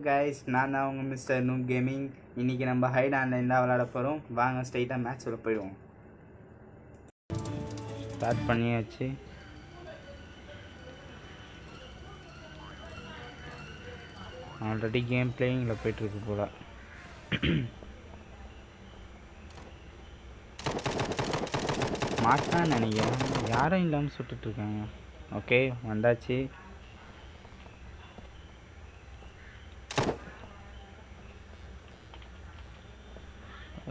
Guys, நான் தான் உங்கள் மிஸ்டர் நூப் கேமிங். இன்றைக்கி நம்ம ஹைட் ஆன்லைன் தான் விளாட போகிறோம். வாங்க ஸ்ட்ரைட்டாக மேட்ச்சில் போயிடுவோம். ஸ்டார்ட் பண்ணியாச்சு. ஆல்ரெடி கேம் பிளேயிங்கில் போய்ட்டுருக்கு போல். மாட்டான்னு நினைக்கிறேன், யாரும் இல்லாமல் சுட்டுட்ருக்காங்க. ஓகே, வந்தாச்சு.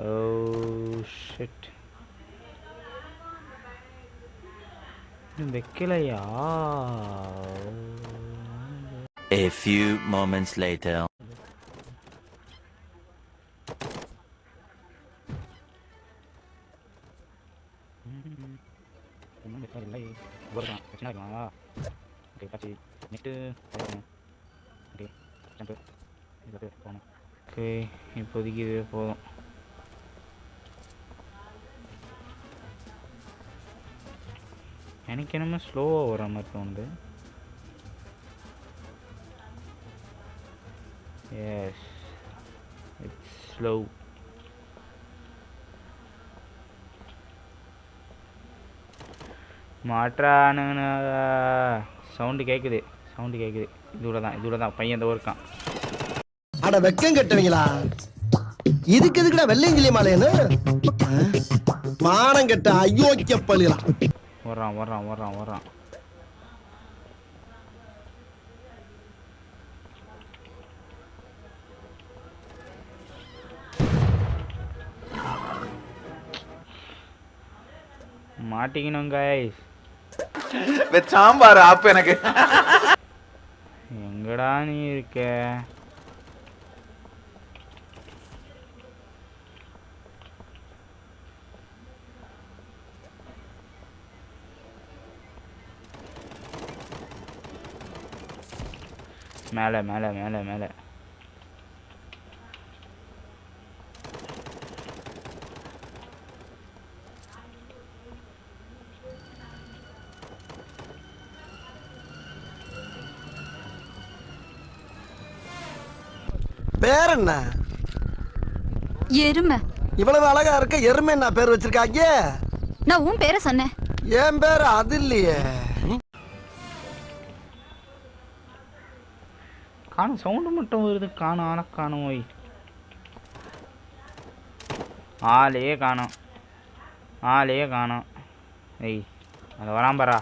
Oh shit. வைக்கலையா? A few moments later. Okay, இப்போதைக்கு இது போதும். எனக்கு என்னமோ ஸ்லோவாக வர மாதிரி தோணுது. Yes, it's slow. மாற்றான சவுண்டு கேட்குது. இதோட தான் பையன் தான் இருக்கான். அட வெக்கம் கட்டுவீங்களா? இதுக்கு எதுக்குடா வெள்ளையங்கிலி மாலையன்னு மானம் கட்ட அயோக்கிய பள்ளிலாம். வர்றான். மாட்டிக்கணும் கைஸ். சாம்பார் ஆப்பு எனக்கு. எங்கடா நீ இருக்க? மேலே பேர் என்ன? எருமை. இவ்வளவு அழகா இருக்க எருமை என்ன பேர் வச்சிருக்காங்க? நான் உன் பேரை சொன்னேன். என் பேர் அது இல்லையே. காணும், சவுண்டு மட்டும் வருது. காணும் ஓய். ஆளே காணும். ஏய், அது வராம்பரா.